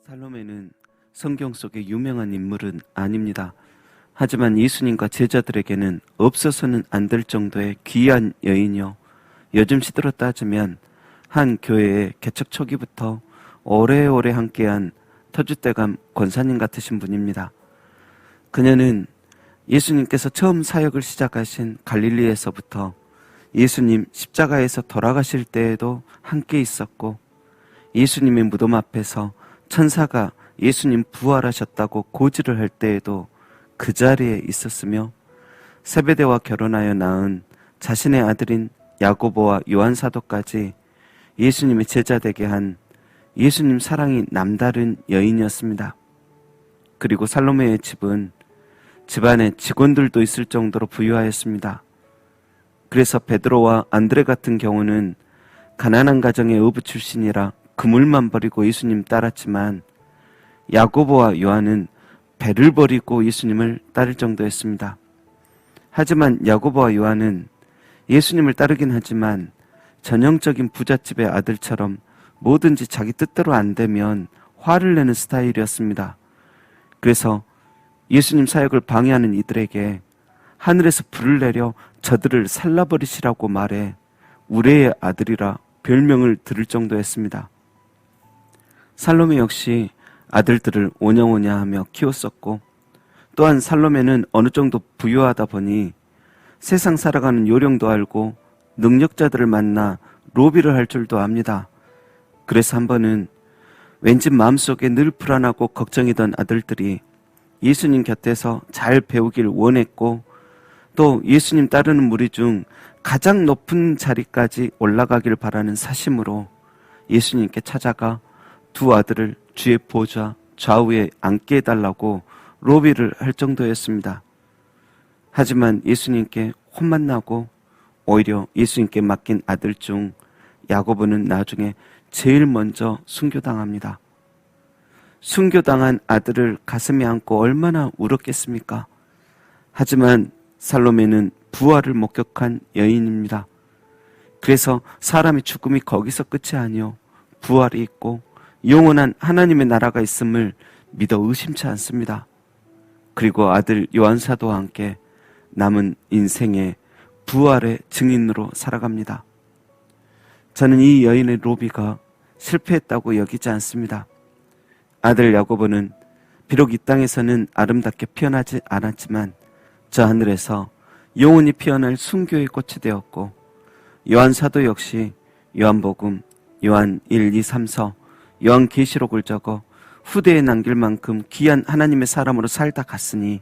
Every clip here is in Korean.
살로메는 성경 속의 유명한 인물은 아닙니다. 하지만 예수님과 제자들에게는 없어서는 안 될 정도의 귀한 여인이요, 요즘 시대로 따지면 한 교회의 개척 초기부터 오래오래 함께한 터줏대감 권사님 같으신 분입니다. 그녀는 예수님께서 처음 사역을 시작하신 갈릴리에서부터 예수님 십자가에서 돌아가실 때에도 함께 있었고, 예수님의 무덤 앞에서 천사가 예수님 부활하셨다고 고지를 할 때에도 그 자리에 있었으며, 세베대와 결혼하여 낳은 자신의 아들인 야고보와 요한 사도까지 예수님의 제자 되게 한 예수님 사랑이 남다른 여인이었습니다. 그리고 살로메의 집은 집안에 직원들도 있을 정도로 부유하였습니다. 그래서 베드로와 안드레 같은 경우는 가난한 가정의 어부 출신이라 그물만 버리고 예수님 따랐지만, 야고보와 요한은 배를 버리고 예수님을 따를 정도였습니다. 하지만 야고보와 요한은 예수님을 따르긴 하지만 전형적인 부잣집의 아들처럼 뭐든지 자기 뜻대로 안 되면 화를 내는 스타일이었습니다. 그래서 예수님 사역을 방해하는 이들에게 하늘에서 불을 내려 저들을 살라버리시라고 말해 우레의 아들이라 별명을 들을 정도였습니다. 살로메 역시 아들들을 오냐오냐 하며 키웠었고, 또한 살로메는 어느 정도 부유하다 보니 세상 살아가는 요령도 알고 능력자들을 만나 로비를 할 줄도 압니다. 그래서 한 번은 왠지 마음속에 늘 불안하고 걱정이던 아들들이 예수님 곁에서 잘 배우길 원했고, 또 예수님 따르는 무리 중 가장 높은 자리까지 올라가길 바라는 사심으로 예수님께 찾아가 두 아들을 주의 보좌 좌우에 앉게 해달라고 로비를 할 정도였습니다. 하지만 예수님께 혼만 나고 오히려 예수님께 맡긴 아들 중 야고보는 나중에 제일 먼저 순교당합니다. 순교당한 아들을 가슴에 안고 얼마나 울었겠습니까? 하지만 살로메는 부활을 목격한 여인입니다. 그래서 사람의 죽음이 거기서 끝이 아니요, 부활이 있고 영원한 하나님의 나라가 있음을 믿어 의심치 않습니다. 그리고 아들 요한 사도와 함께 남은 인생의 부활의 증인으로 살아갑니다. 저는 이 여인의 로비가 실패했다고 여기지 않습니다. 아들 야고보는 비록 이 땅에서는 아름답게 피어나지 않았지만 저 하늘에서 영원히 피어날 순교의 꽃이 되었고, 요한 사도 역시 요한복음, 요한 1, 2, 3서, 요한계시록을 적어 후대에 남길 만큼 귀한 하나님의 사람으로 살다 갔으니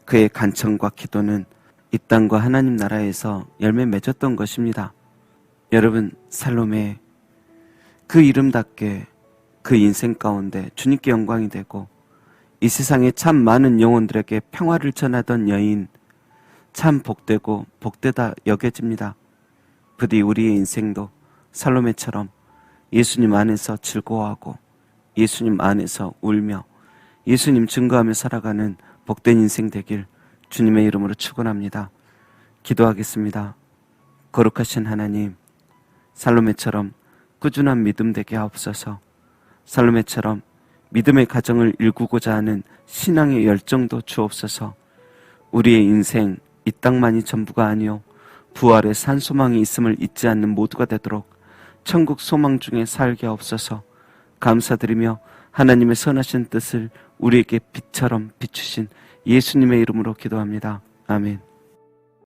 그의 간청과 기도는 이 땅과 하나님 나라에서 열매 맺었던 것입니다. 여러분, 살로메, 그 이름답게 그 인생 가운데 주님께 영광이 되고 이 세상에 참 많은 영혼들에게 평화를 전하던 여인, 참 복되고 복되다 여겨집니다. 부디 우리의 인생도 살로메처럼 예수님 안에서 즐거워하고 예수님 안에서 울며 예수님 증거하며 살아가는 복된 인생 되길 주님의 이름으로 축원합니다. 기도하겠습니다. 거룩하신 하나님, 살로메처럼 꾸준한 믿음 되게 하옵소서. 살로메처럼 믿음의 가정을 일구고자 하는 신앙의 열정도 주옵소서. 우리의 인생 이 땅만이 전부가 아니요 부활의 산소망이 있음을 잊지 않는 모두가 되도록 천국 소망 중에 살게 하옵소서. 감사드리며 하나님의 선하신 뜻을 우리에게 빛처럼 비추신 예수님의 이름으로 기도합니다. 아멘.